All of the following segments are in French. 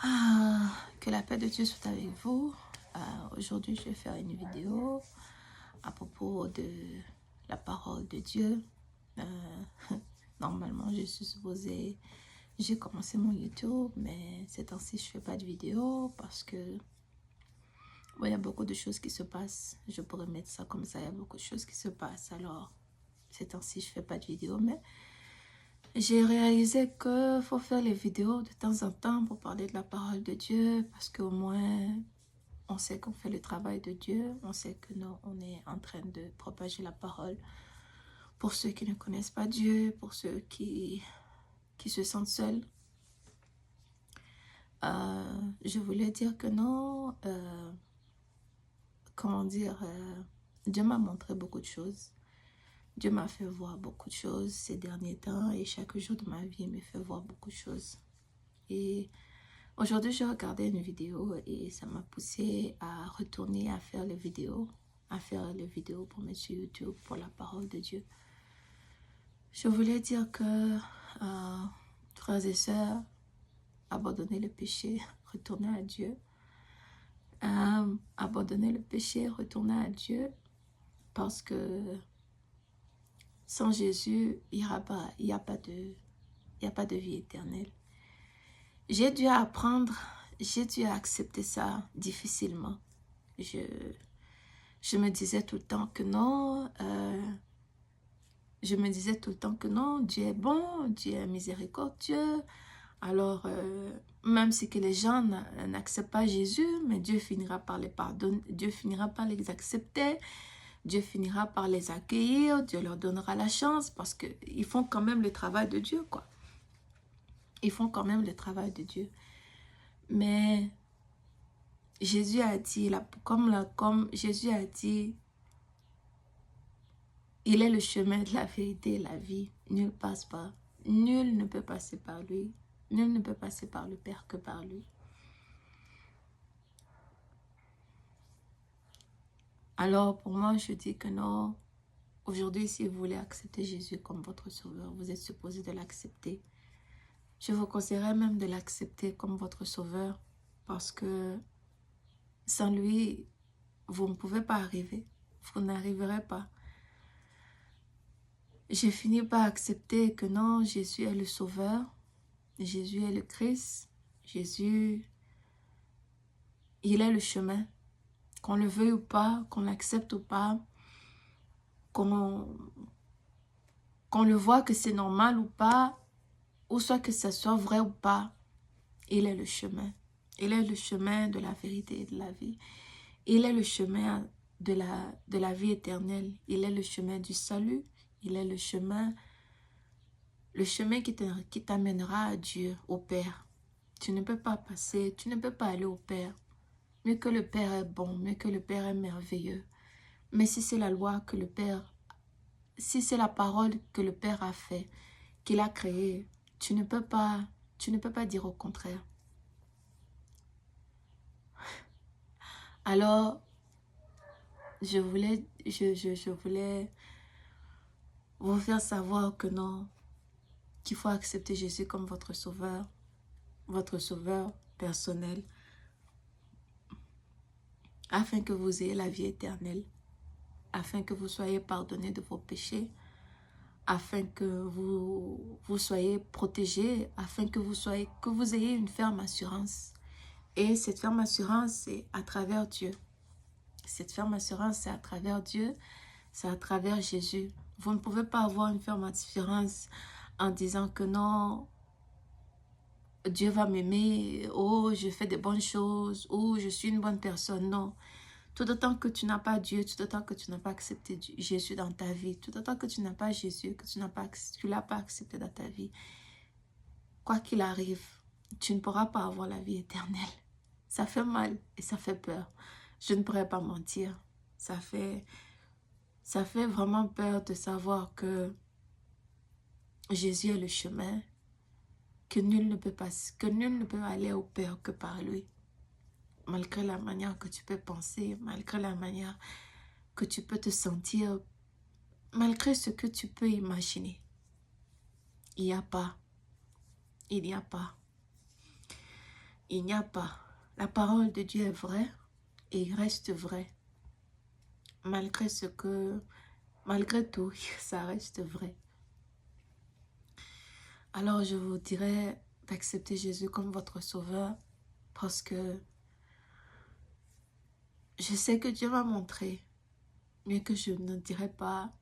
Que la paix de Dieu soit avec vous. Aujourd'hui, je vais faire une vidéo à propos de la parole de Dieu. Normalement, je suis supposée... J'ai commencé mon YouTube, mais ces temps-ci, je ne fais pas de vidéo parce que bon, il y a beaucoup de choses qui se passent. Je pourrais mettre ça comme ça, il y a beaucoup de choses qui se passent. Alors, ces temps-ci, je ne fais pas de vidéo, mais j'ai réalisé qu'il faut faire les vidéos de temps en temps pour parler de la parole de Dieu parce qu'au moins... On sait qu'on fait le travail de Dieu. On sait que nous, on est en train de propager la parole. Pour ceux qui ne connaissent pas Dieu, pour ceux qui se sentent seuls. Je voulais dire que non, comment dire, Dieu m'a montré beaucoup de choses. Dieu m'a fait voir beaucoup de choses ces derniers temps et chaque jour de ma vie me fait voir beaucoup de choses. Et aujourd'hui, j'ai regardé une vidéo et ça m'a poussé à retourner à faire les vidéos. Pour mettre sur YouTube pour la parole de Dieu. Je voulais dire que, frères et sœurs, abandonnez le péché, retournez à Dieu. Abandonnez le péché, retournez à Dieu, parce que sans Jésus, il n'y a pas de vie éternelle. J'ai dû apprendre, j'ai dû accepter ça difficilement. Je me disais tout le temps que non, Dieu est bon, Dieu est miséricordieux. Alors, même si que les gens n'acceptent pas Jésus, mais Dieu finira par les pardonner, Dieu finira par les accepter, Dieu finira par les accueillir, Dieu leur donnera la chance parce qu'ils font quand même le travail de Dieu, quoi. Ils font quand même le travail de Dieu. Mais Jésus a dit, comme Jésus a dit, il est le chemin de la vérité et la vie. Nul passe pas. Nul ne peut passer par lui. Nul ne peut passer par le Père que par lui. Alors, pour moi, je dis que non. Aujourd'hui, si vous voulez accepter Jésus comme votre sauveur, vous êtes supposé de l'accepter. Je vous conseillerais même de l'accepter comme votre sauveur parce que sans lui, vous ne pouvez pas arriver. Vous n'arriverez pas. J'ai fini par accepter que non, Jésus est le sauveur. Jésus est le Christ. Jésus, il est le chemin. Qu'on le veuille ou pas, qu'on l'accepte ou pas, qu'on le voit que c'est normal ou pas, ou soit que ça soit vrai ou pas, il est le chemin. Il est le chemin de la vérité et de la vie. Il est le chemin de la vie éternelle. Il est le chemin du salut. Il est le chemin qui t'amènera à Dieu, au Père. Tu ne peux pas passer, tu ne peux pas aller au Père. Mieux que le Père est bon, mieux que le Père est merveilleux. Mais si c'est la loi que le Père, si c'est la parole que le Père a fait, qu'il a créée, tu ne peux pas dire au contraire. Alors, je voulais vous faire savoir que non, qu'il faut accepter Jésus comme votre sauveur personnel, afin que vous ayez la vie éternelle, afin que vous soyez pardonnés de vos péchés, afin que vous soyez protégés, afin que vous ayez une ferme assurance. Et cette ferme assurance, c'est à travers Dieu. Cette ferme assurance, c'est à travers Dieu, c'est à travers Jésus. Vous ne pouvez pas avoir une ferme assurance en disant que non, Dieu va m'aimer, oh, je fais des bonnes choses, ou je suis une bonne personne. Non. Tout autant que tu n'as pas Dieu, tout autant que tu n'as pas accepté Jésus dans ta vie, tout autant que tu n'as pas Jésus, que tu ne l'as pas accepté dans ta vie, quoi qu'il arrive, tu ne pourras pas avoir la vie éternelle. Ça fait mal et ça fait peur. Je ne pourrais pas mentir. Ça fait vraiment peur de savoir que Jésus est le chemin, que nul ne peut aller au Père que par lui. Malgré la manière que tu peux penser, malgré la manière que tu peux te sentir, malgré ce que tu peux imaginer. Il n'y a pas. il n'y a pas. La parole de Dieu est vraie et il reste vrai. Malgré tout, ça reste vrai. Alors je vous dirais d'accepter Jésus comme votre sauveur parce que je sais que Dieu m'a montré, mais que je ne dirais pas.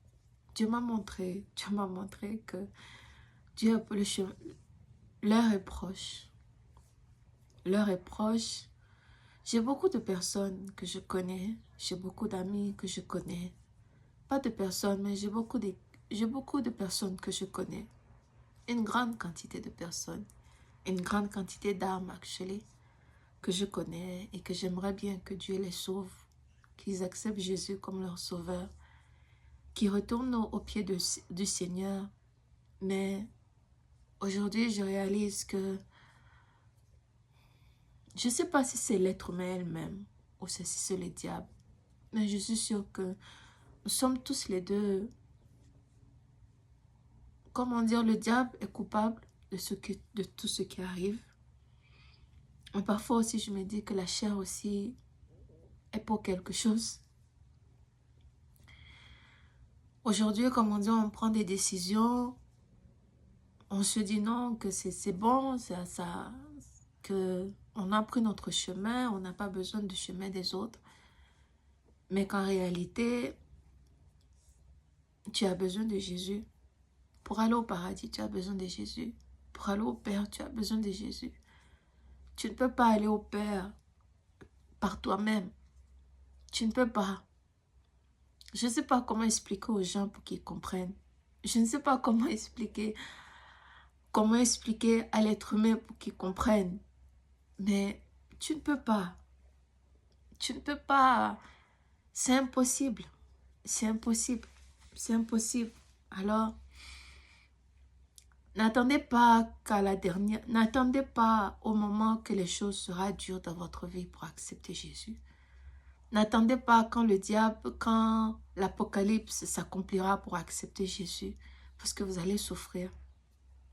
Dieu m'a montré que Dieu, l'heure est proche. L'heure est proche. J'ai beaucoup de personnes que je connais, j'ai beaucoup d'amis que je connais. Pas de personnes, mais j'ai beaucoup de personnes que je connais. Une grande quantité de personnes. Une grande quantité d'âmes, actually, que je connais et que j'aimerais bien que Dieu les sauve, qu'ils acceptent Jésus comme leur sauveur, qu'ils retournent aux pieds du Seigneur. Mais aujourd'hui, je réalise que je ne sais pas si c'est l'être humain elle-même ou si c'est le diable, mais je suis sûre que nous sommes tous les deux, comment dire, le diable est coupable de tout ce qui arrive. Mais parfois aussi, je me dis que la chair aussi est pour quelque chose. Aujourd'hui, comme on dit, on prend des décisions, on se dit non, que c'est bon, que on a pris notre chemin, on n'a pas besoin du chemin des autres. Mais qu'en réalité, tu as besoin de Jésus. Pour aller au paradis, tu as besoin de Jésus. Pour aller au Père, tu as besoin de Jésus. Tu ne peux pas aller au Père par toi-même. Tu ne peux pas. Je ne sais pas comment expliquer aux gens pour qu'ils comprennent. Je ne sais pas comment expliquer à l'être humain pour qu'il comprenne. Mais tu ne peux pas. Tu ne peux pas. C'est impossible. C'est impossible. C'est impossible. Alors, n'attendez pas n'attendez pas au moment que les choses seront dures dans votre vie pour accepter Jésus. N'attendez pas quand l'Apocalypse s'accomplira pour accepter Jésus. Parce que vous allez souffrir.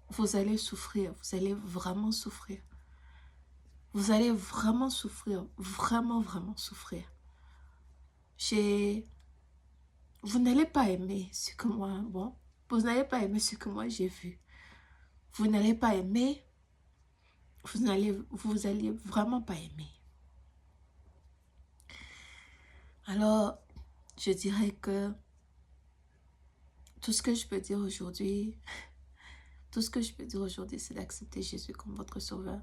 Vous allez souffrir. Vous allez vraiment souffrir. Vous allez vraiment souffrir. Vraiment, vraiment souffrir. Vous n'allez pas aimer ce que moi... Bon, vous n'allez pas aimer ce que moi j'ai vu. Vous n'allez pas aimer. Vous allez vraiment pas aimer. Alors, je dirais que tout ce que je peux dire aujourd'hui, c'est d'accepter Jésus comme votre sauveur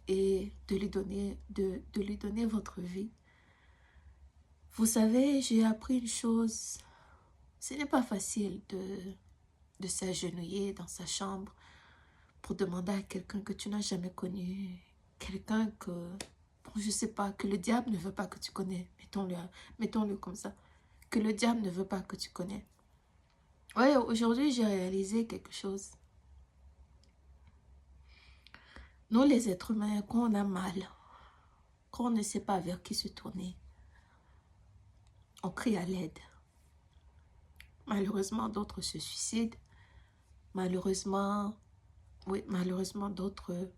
et de lui donner votre vie. Vous savez, j'ai appris une chose. Ce n'est pas facile de s'agenouiller dans sa chambre pour demander à quelqu'un que tu n'as jamais connu, quelqu'un que, bon, je ne sais pas, que le diable ne veut pas que tu connais, mettons-le comme ça, que le diable ne veut pas que tu connais. Oui, aujourd'hui, j'ai réalisé quelque chose. Nous, les êtres humains, quand on a mal, quand on ne sait pas vers qui se tourner, on crie à l'aide. Malheureusement, d'autres se suicident. Malheureusement, d'autres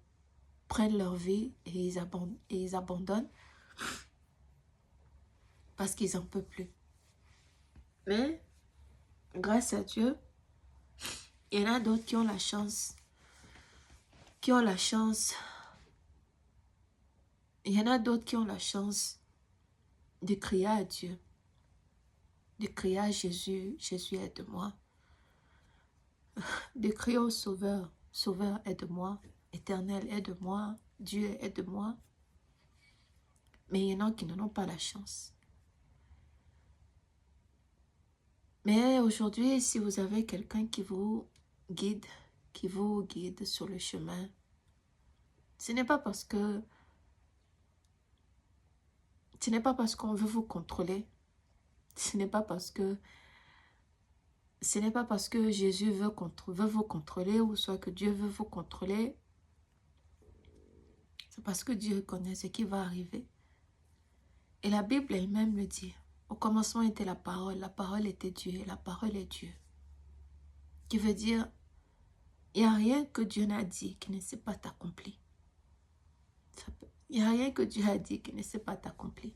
prennent leur vie et ils abandonnent parce qu'ils n'en peuvent plus. Mais, grâce à Dieu, il y en a d'autres qui ont la chance. Il y en a d'autres qui ont la chance de crier à Dieu. De crier à Jésus, Jésus aide-moi. De crier au Sauveur, Sauveur aide-moi. Éternel aide-moi. Dieu aide-moi. Mais il y en a qui n'en ont pas la chance. Mais aujourd'hui, si vous avez quelqu'un qui vous guide sur le chemin, ce n'est pas parce qu'on veut vous contrôler. Ce n'est pas parce que Jésus veut vous contrôler ou soit que Dieu veut vous contrôler. C'est parce que Dieu connaît ce qui va arriver. Et la Bible elle-même le dit. Au commencement était la parole était Dieu et la parole est Dieu. Qui veut dire, il n'y a rien que Dieu n'a dit qui ne s'est pas accompli. Il n'y a rien que Dieu a dit qui ne s'est pas accompli.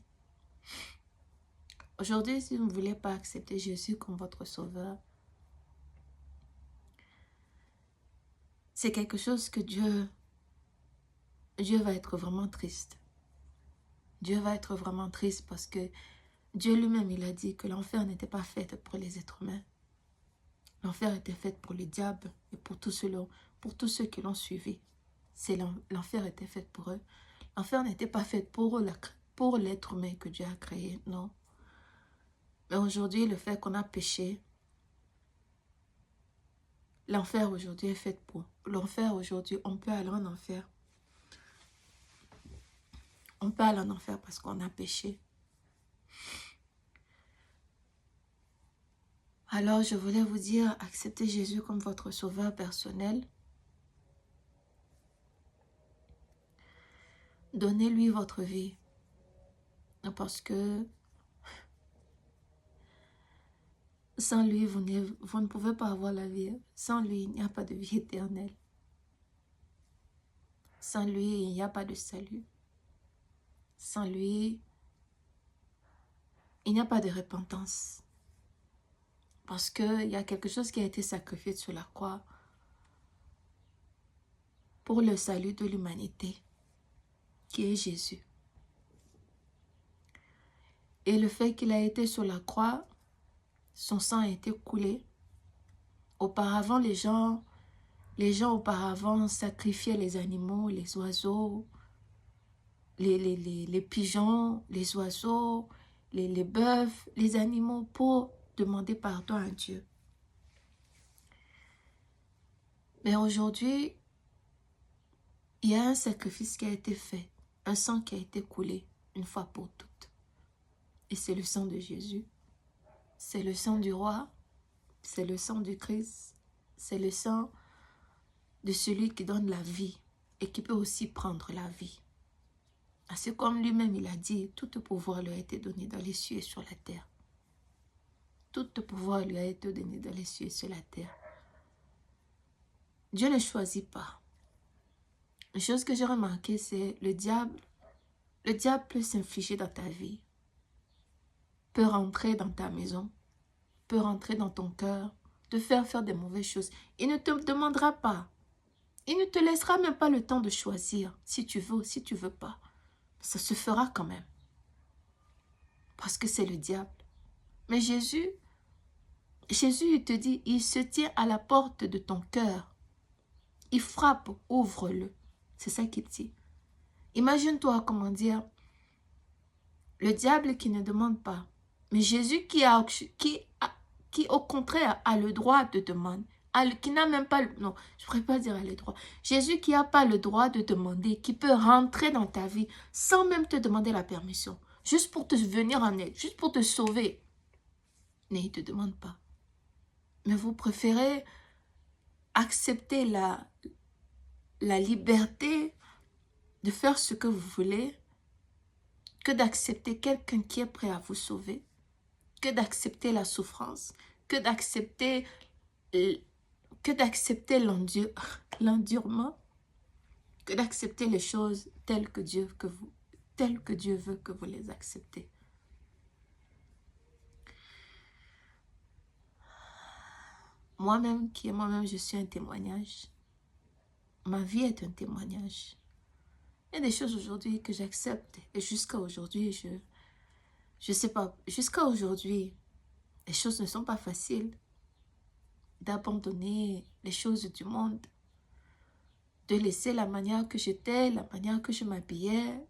Aujourd'hui, si vous ne voulez pas accepter Jésus comme votre sauveur, c'est quelque chose que Dieu va être vraiment triste. Dieu va être vraiment triste parce que Dieu lui-même, il a dit que l'enfer n'était pas fait pour les êtres humains. L'enfer était fait pour le diable et pour tous ceux qui l'ont suivi. L'enfer était fait pour eux. L'enfer n'était pas fait pour l'être humain que Dieu a créé, non. Mais aujourd'hui, le fait qu'on a péché, l'enfer aujourd'hui est fait pour. L'enfer aujourd'hui, on peut aller en enfer. On peut aller en enfer parce qu'on a péché. Alors, je voulais vous dire, acceptez Jésus comme votre sauveur personnel. Donnez-lui votre vie. Parce que sans lui, vous ne pouvez pas avoir la vie. Sans lui, il n'y a pas de vie éternelle. Sans lui, il n'y a pas de salut. Sans lui, il n'y a pas de repentance. Parce qu'il y a quelque chose qui a été sacrifié sur la croix pour le salut de l'humanité, qui est Jésus. Et le fait qu'il a été sur la croix, son sang a été coulé. Auparavant, les gens auparavant sacrifiaient les animaux, les oiseaux, les pigeons, les oiseaux, les bœufs, les animaux pour demander pardon à Dieu. Mais aujourd'hui, il y a un sacrifice qui a été fait, un sang qui a été coulé une fois pour toutes. Et c'est le sang de Jésus, c'est le sang du roi, c'est le sang du Christ, c'est le sang de celui qui donne la vie et qui peut aussi prendre la vie. C'est comme lui-même il a dit, tout pouvoir lui a été donné dans les cieux et sur la terre. Tout pouvoir lui a été donné dans les cieux et sur la terre. Dieu ne choisit pas. Une chose que j'ai remarqué, c'est le diable peut s'infliger dans ta vie, peut rentrer dans ta maison, peut rentrer dans ton cœur, te faire des mauvaises choses. Il ne te demandera pas. Il ne te laissera même pas le temps de choisir si tu veux ou si tu ne veux pas. Ça se fera quand même. Parce que c'est le diable. Mais Jésus, il te dit, il se tient à la porte de ton cœur. Il frappe, ouvre-le. C'est ça qu'il dit. Imagine-toi, comment dire, le diable qui ne demande pas. Mais Jésus qui au contraire a le droit de demander. Qui n'a même pas, non, je ne pourrais pas dire le droit. Jésus qui n'a pas le droit de demander, qui peut rentrer dans ta vie sans même te demander la permission. Juste pour te venir en aide, juste pour te sauver. Mais il ne te demande pas. Mais vous préférez accepter la liberté de faire ce que vous voulez que d'accepter quelqu'un qui est prêt à vous sauver, que d'accepter la souffrance, que d'accepter l'endurement, que d'accepter les choses telles que Dieu veut que vous les acceptez. Moi-même, je suis un témoignage. Ma vie est un témoignage. Il y a des choses aujourd'hui que j'accepte. Et jusqu'à aujourd'hui, je sais pas, jusqu'à aujourd'hui, les choses ne sont pas faciles. D'abandonner les choses du monde. De laisser la manière que j'étais, la manière que je m'habillais.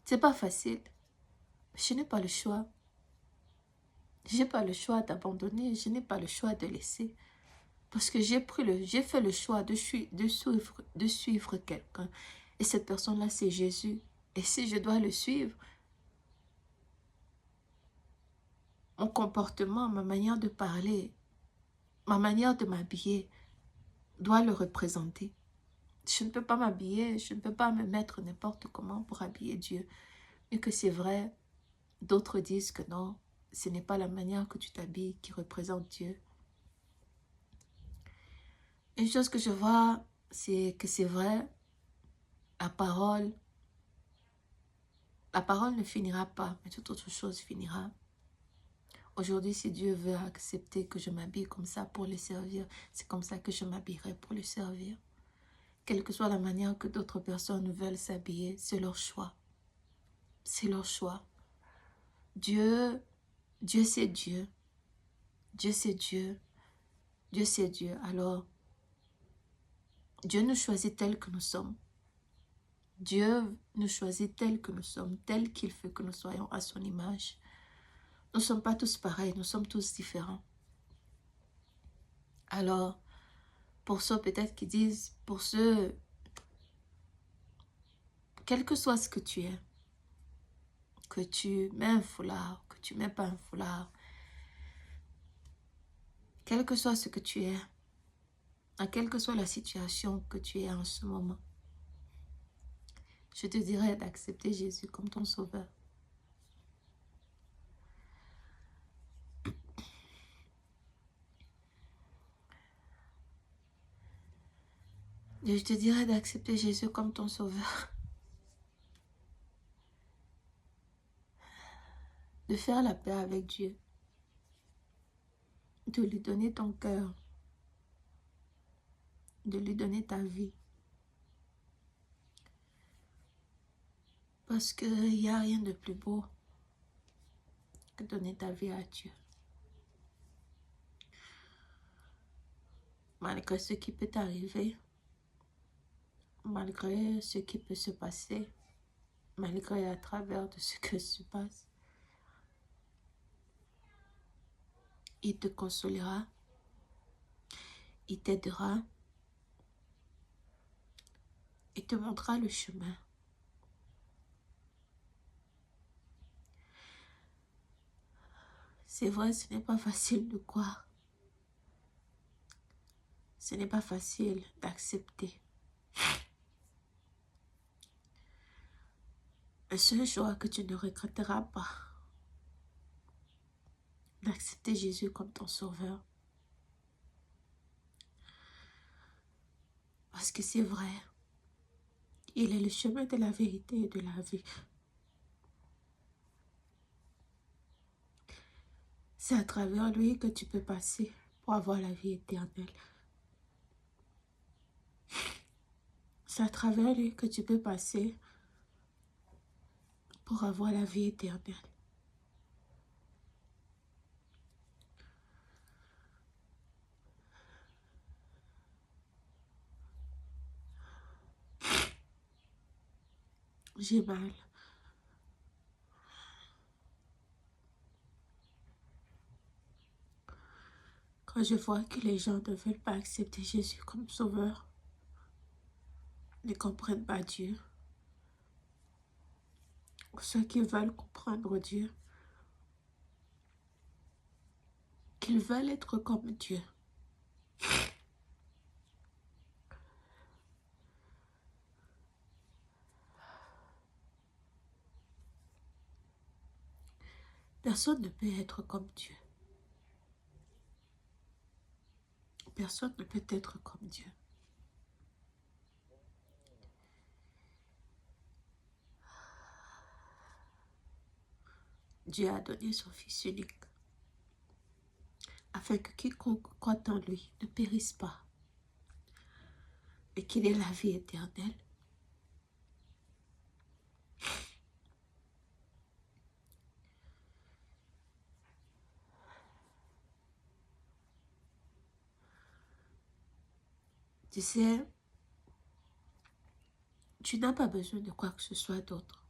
C'est pas facile. Je n'ai pas le choix. Je n'ai pas le choix d'abandonner. Je n'ai pas le choix de laisser. Parce que j'ai fait le choix de suivre quelqu'un. Et cette personne-là, c'est Jésus. Et si je dois le suivre, mon comportement, ma manière de parler, ma manière de m'habiller doit le représenter. Je ne peux pas m'habiller, je ne peux pas me mettre n'importe comment pour habiller Dieu. Et que c'est vrai, d'autres disent que non, ce n'est pas la manière que tu t'habilles qui représente Dieu. Une chose que je vois, c'est que c'est vrai, La parole ne finira pas, mais toute autre chose finira. Aujourd'hui, si Dieu veut accepter que je m'habille comme ça pour le servir, c'est comme ça que je m'habillerai pour le servir. Quelle que soit la manière que d'autres personnes veulent s'habiller, c'est leur choix. C'est leur choix. Dieu c'est Dieu. Dieu c'est Dieu. Dieu c'est Dieu. Alors, Dieu nous choisit tels que nous sommes. Dieu nous choisit tels que nous sommes, tels qu'il veut que nous soyons à son image. Nous ne sommes pas tous pareils, nous sommes tous différents. Alors, pour ceux peut-être qui disent, pour ceux, quel que soit ce que tu es, que tu mets un foulard, que tu ne mets pas un foulard, quel que soit ce que tu es, à quelle que soit la situation que tu es en ce moment, je te dirais d'accepter Jésus comme ton sauveur. Et je te dirais d'accepter Jésus comme ton sauveur. De faire la paix avec Dieu. De lui donner ton cœur. De lui donner ta vie. Parce qu'il n'y a rien de plus beau que donner ta vie à Dieu. Malgré ce qui peut t'arriver, malgré ce qui peut se passer, malgré à travers de ce que se passe, il te consolera, il t'aidera, il te montrera le chemin. C'est vrai, ce n'est pas facile de croire. Ce n'est pas facile d'accepter. Le seul jour que tu ne regretteras pas, d'accepter Jésus comme ton sauveur. Parce que c'est vrai, il est le chemin de la vérité et de la vie. C'est à travers lui que tu peux passer pour avoir la vie éternelle. C'est à travers lui que tu peux passer pour avoir la vie éternelle. J'ai mal. Quand je vois que les gens ne veulent pas accepter Jésus comme sauveur, ne comprennent pas Dieu, ou ceux qui veulent comprendre Dieu, qu'ils veulent être comme Dieu. Personne ne peut être comme Dieu. Personne ne peut être comme Dieu. Dieu a donné son Fils unique, afin que quiconque croit en lui ne périsse pas, et qu'il ait la vie éternelle. Tu sais, tu n'as pas besoin de quoi que ce soit d'autre.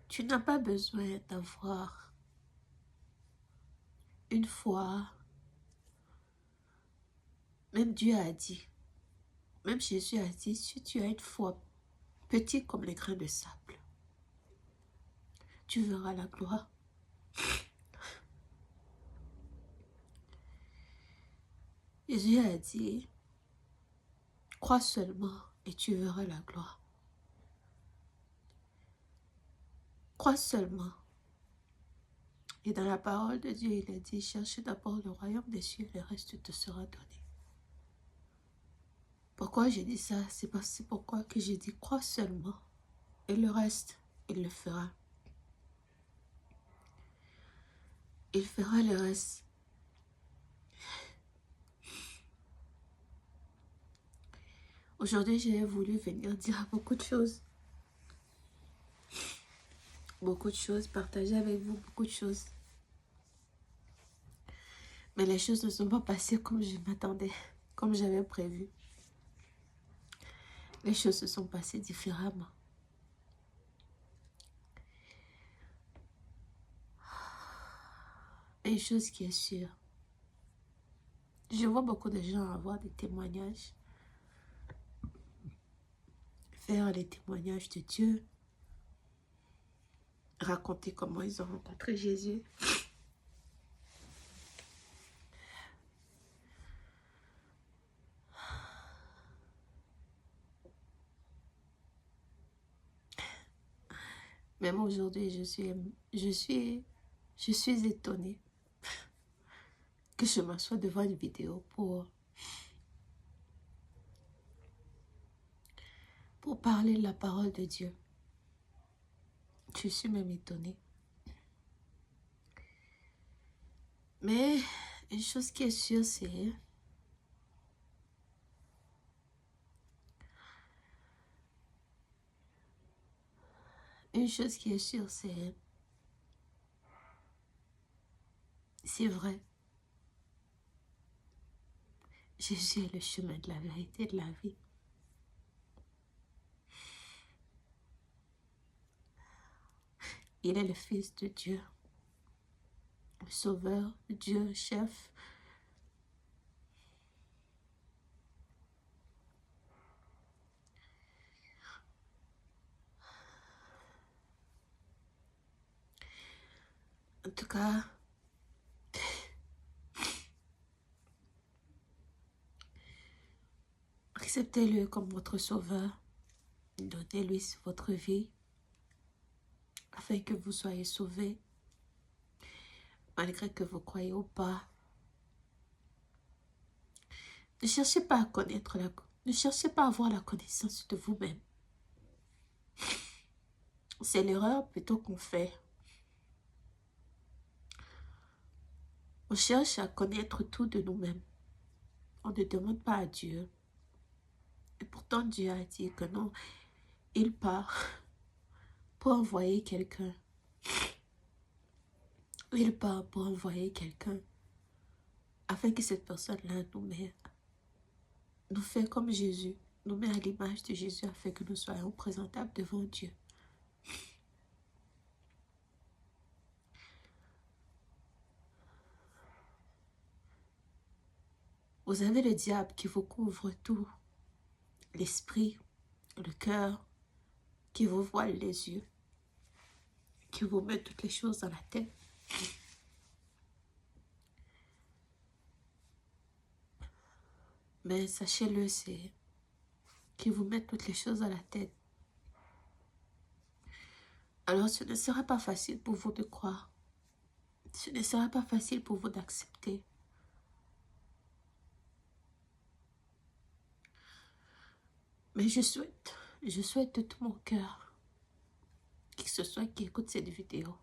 Tu n'as pas besoin d'avoir une foi. Même Dieu a dit, même Jésus a dit, si tu as une foi petite comme les grains de sable, tu verras la gloire. Jésus a dit, crois seulement et tu verras la gloire. Crois seulement. Et dans la parole de Dieu, il a dit, cherchez d'abord le royaume des cieux, le reste te sera donné. Pourquoi j'ai dit ça? C'est pourquoi que j'ai dit crois seulement. Et le reste, il le fera. Il fera le reste. Aujourd'hui, j'ai voulu venir dire beaucoup de choses. Beaucoup de choses, partager avec vous beaucoup de choses. Mais les choses ne sont pas passées comme je m'attendais, comme j'avais prévu. Les choses se sont passées différemment. Et une chose qui est sûre, je vois beaucoup de gens avoir des témoignages, faire les témoignages de Dieu, raconter comment ils ont rencontré Jésus. Même aujourd'hui, je suis étonnée que je m'assoie devant une vidéo pour parler de la parole de Dieu. Je suis même étonnée. Mais une chose qui est sûre, c'est c'est vrai. Jésus est le chemin de la vérité et de la vie. Il est le Fils de Dieu, le Sauveur, Dieu, chef. En tout cas, acceptez-le comme votre Sauveur. Donnez-lui votre vie afin que vous soyez sauvés, malgré que vous croyez ou pas. Ne cherchez pas à connaître ne cherchez pas à avoir la connaissance de vous-même. C'est l'erreur plutôt qu'on fait. On cherche à connaître tout de nous-mêmes. On ne demande pas à Dieu. Et pourtant Dieu a dit que non, il part pour envoyer quelqu'un. Il part pour envoyer quelqu'un afin que cette personne-là nous fait comme Jésus, nous met à l'image de Jésus afin que nous soyons présentables devant Dieu. Vous avez le diable qui vous couvre tout, l'esprit, le cœur, qui vous voile les yeux, qui vous met toutes les choses dans la tête. Mais sachez-le, c'est qui vous met toutes les choses dans la tête. Alors ce ne sera pas facile pour vous de croire. Ce ne sera pas facile pour vous d'accepter. Mais je souhaite de tout mon cœur, qui que ce soit qui écoute cette vidéo,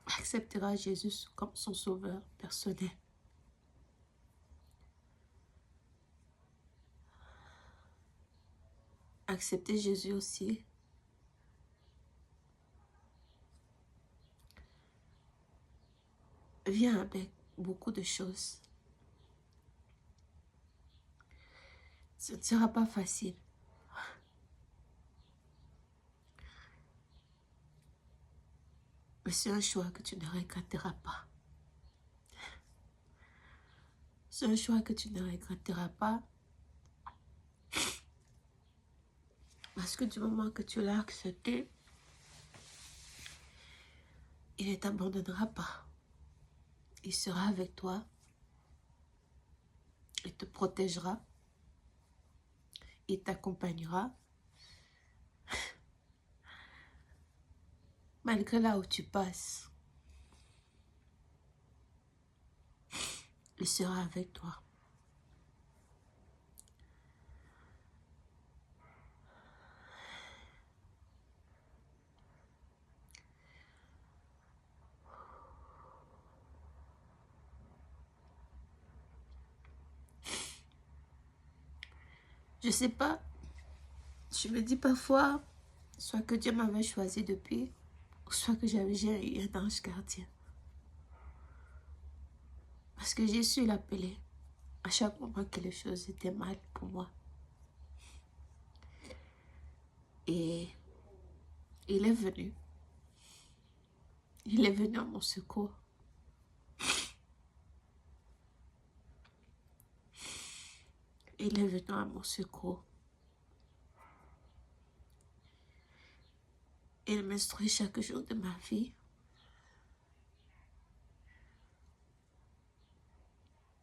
acceptera Jésus comme son sauveur personnel. Acceptez Jésus aussi vient avec beaucoup de choses. Ce ne sera pas facile. Mais c'est un choix que tu ne regretteras pas. C'est un choix que tu ne regretteras pas. Parce que du moment que tu l'as accepté, il ne t'abandonnera pas. Il sera avec toi. Il te protégera. Il t'accompagnera. Malgré là où tu passes. il sera avec toi. Je sais pas, je me dis parfois, soit que Dieu m'avait choisi depuis, soit que j'ai eu un ange gardien. Parce que j'ai su l'appeler à chaque moment que les choses étaient mal pour moi. Et il est venu. Il est venu à mon secours. Il est venu à mon secours. Il m'instruit chaque jour de ma vie.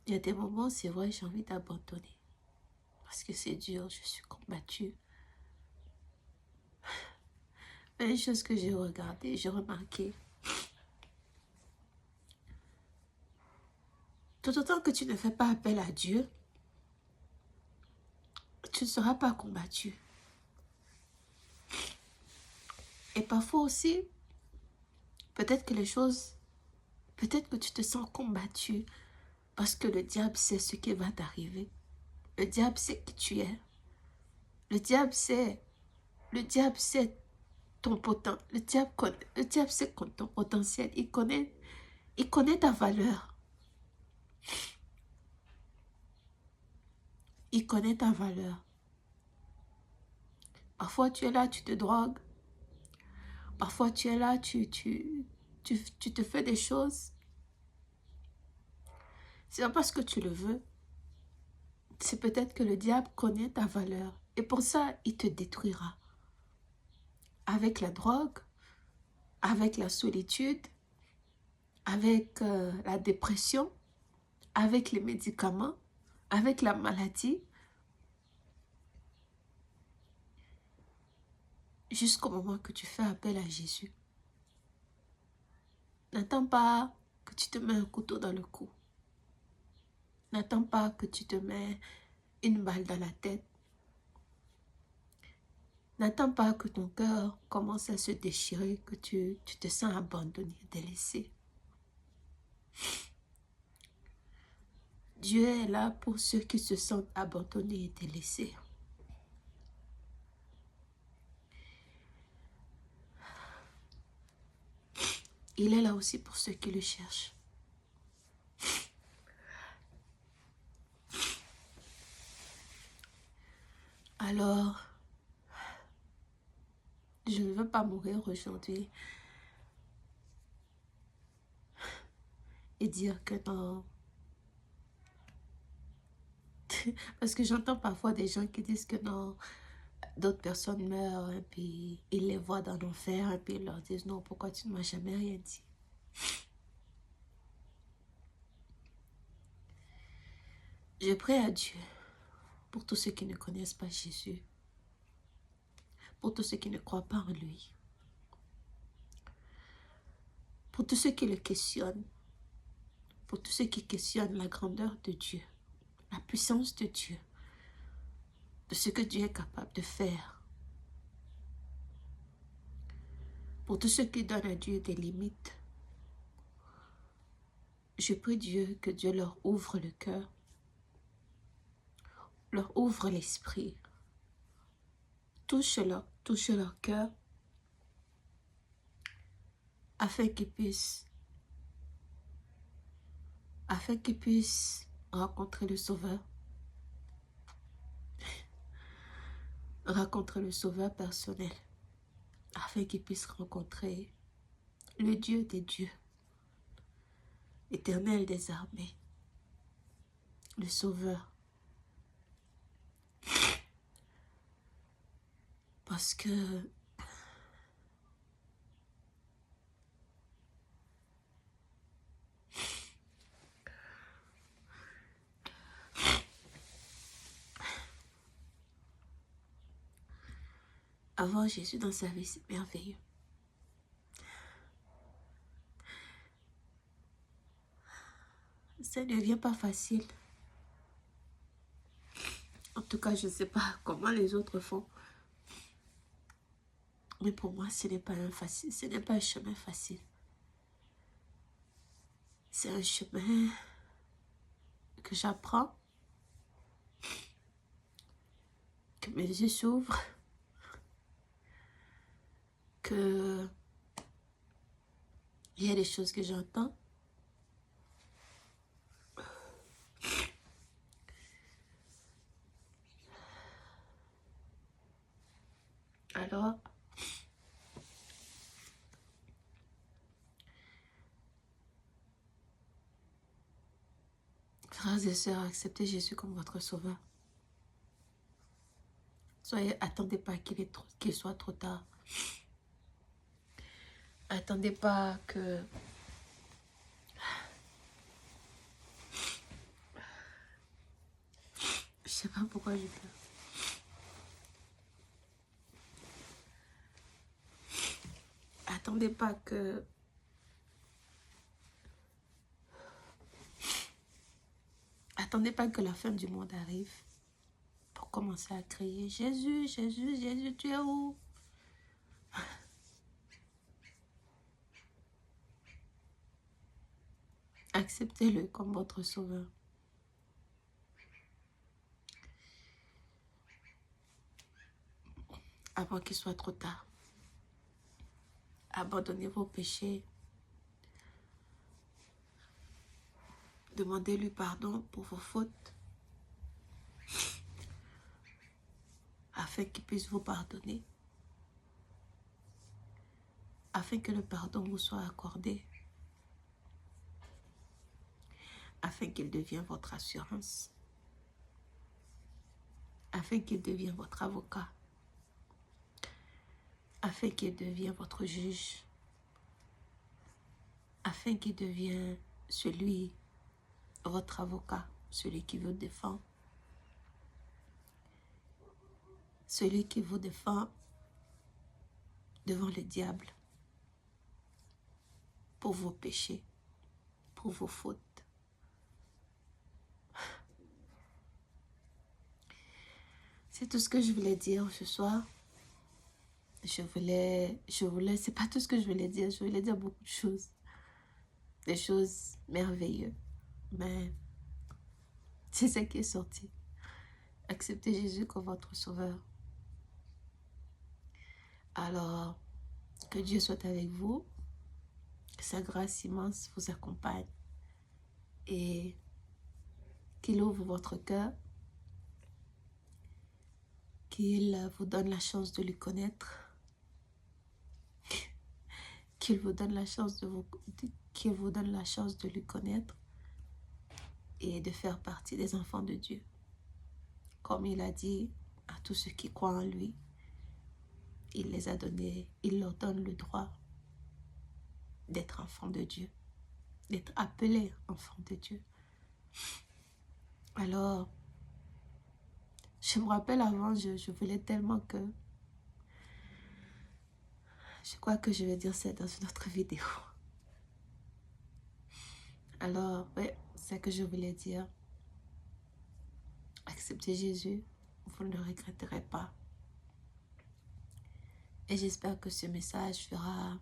Il y a des moments, c'est vrai, j'ai envie d'abandonner. Parce que c'est dur, je suis combattue. Mais une chose que j'ai regardée, j'ai remarqué. Tout autant que tu ne fais pas appel à Dieu, tu ne seras pas combattu. Et parfois aussi, peut-être que peut-être que tu te sens combattu parce que le diable sait ce qui va t'arriver. Le diable sait qui tu es. Le diable sait ton potentiel. Le diable sait ton potentiel. Il connaît ta valeur. Il connaît ta valeur. Parfois tu es là, tu te drogues. Parfois tu es là, tu te fais des choses. C'est pas parce que tu le veux. C'est peut-être que le diable connaît ta valeur. Et pour ça, il te détruira. Avec la drogue, avec la solitude, avec la dépression, avec les médicaments, avec la maladie. Jusqu'au moment que tu fais appel à Jésus. N'attends pas que tu te mets un couteau dans le cou. N'attends pas que tu te mets une balle dans la tête. N'attends pas que ton cœur commence à se déchirer, que tu te sens abandonné, délaissé. Dieu est là pour ceux qui se sentent abandonnés et délaissés. Il est là aussi pour ceux qui le cherchent. Alors, je ne veux pas mourir aujourd'hui et dire que non. Parce que j'entends parfois des gens qui disent que non, d'autres personnes meurent et puis ils les voient dans l'enfer et puis ils leur disent non, pourquoi tu ne m'as jamais rien dit? Je prie à Dieu pour tous ceux qui ne connaissent pas Jésus, pour tous ceux qui ne croient pas en lui, pour tous ceux qui le questionnent, pour tous ceux qui questionnent la grandeur de Dieu, la puissance de Dieu, de ce que Dieu est capable de faire. Pour tous ceux qui donnent à Dieu des limites, je prie Dieu que Dieu leur ouvre le cœur, leur ouvre l'esprit, touche leur cœur, afin qu'ils puissent rencontrer le Sauveur, personnel, afin qu'ils puissent rencontrer le Dieu des dieux, l'Éternel des armées, le Sauveur. Parce que avoir Jésus dans sa vie, c'est merveilleux. Ça ne devient pas facile. En tout cas, je ne sais pas comment les autres font. Mais pour moi, ce n'est pas un chemin facile. C'est un chemin que j'apprends, que mes yeux s'ouvrent, que il y a des choses que j'entends. Alors, frères et sœurs, acceptez Jésus comme votre sauveur. Attendez pas qu'il soit trop tard. Attendez pas que... Je sais pas pourquoi je pleure. Attendez pas que... Attendez pas que la fin du monde arrive pour commencer à crier « Jésus, Jésus, Jésus, tu es où ?» Acceptez-le comme votre sauveur. Avant qu'il soit trop tard. Abandonnez vos péchés. Demandez-lui pardon pour vos fautes. Afin qu'il puisse vous pardonner. Afin que le pardon vous soit accordé. Afin qu'il devienne votre assurance. Afin qu'il devienne votre avocat. Afin qu'il devienne votre juge. Afin qu'il devienne votre avocat, celui qui vous défend. Celui qui vous défend devant le diable. Pour vos péchés, pour vos fautes. C'est tout ce que je voulais dire ce soir. C'est pas tout ce que je voulais dire. Je voulais dire beaucoup de choses. Des choses merveilleuses. Mais c'est ce qui est sorti. Acceptez Jésus comme votre sauveur. Alors, que Dieu soit avec vous. Que sa grâce immense vous accompagne. Et qu'il ouvre votre cœur. Qu'il vous donne la chance de lui connaître. Qu'il vous donne la chance de lui connaître et de faire partie des enfants de Dieu. Comme il a dit à tous ceux qui croient en lui, il leur donne le droit d'être enfants de Dieu, d'être appelés enfants de Dieu. Alors, je me rappelle avant, je voulais tellement que... Je crois que je vais dire ça dans une autre vidéo. Alors, ouais, c'est ce que je voulais dire. Acceptez Jésus, vous ne le regretterez pas. Et j'espère que ce message fera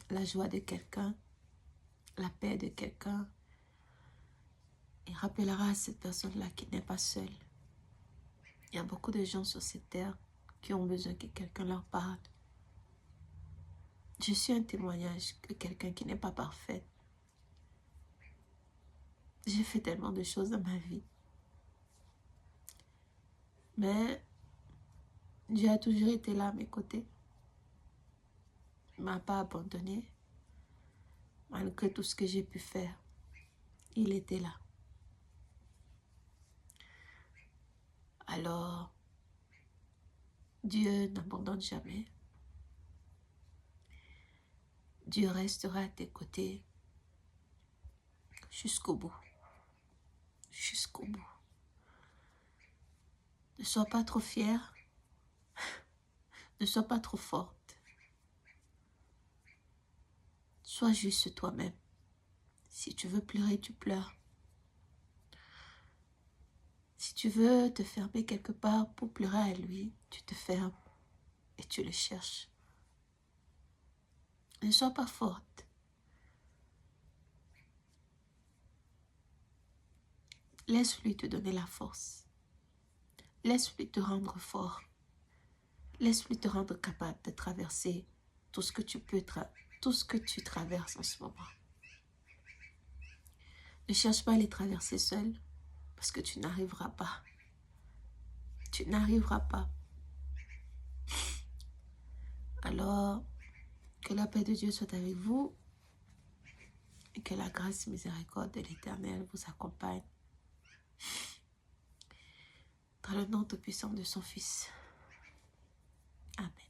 la joie de quelqu'un, la paix de quelqu'un, et rappellera à cette personne-là qui n'est pas seule. Il y a beaucoup de gens sur cette terre qui ont besoin que quelqu'un leur parle. Je suis un témoignage de quelqu'un qui n'est pas parfait. J'ai fait tellement de choses dans ma vie. Mais Dieu a toujours été là à mes côtés. Il ne m'a pas abandonné. Malgré tout ce que j'ai pu faire, il était là. Alors, Dieu n'abandonne jamais. Dieu restera à tes côtés jusqu'au bout. Jusqu'au bout. Ne sois pas trop fière. Ne sois pas trop forte. Sois juste toi-même. Si tu veux pleurer, tu pleures. Si tu veux te fermer quelque part pour pleurer à lui, tu te fermes et tu le cherches. Ne sois pas forte. Laisse-lui te donner la force. Laisse-lui te rendre fort. Laisse-lui te rendre capable de traverser tout ce que tout ce que tu traverses en ce moment. Ne cherche pas à les traverser seul parce que tu n'arriveras pas. Tu n'arriveras pas. Alors, que la paix de Dieu soit avec vous et que la grâce et miséricorde de l'Éternel vous accompagne. Dans le nom tout puissant de son Fils. Amen.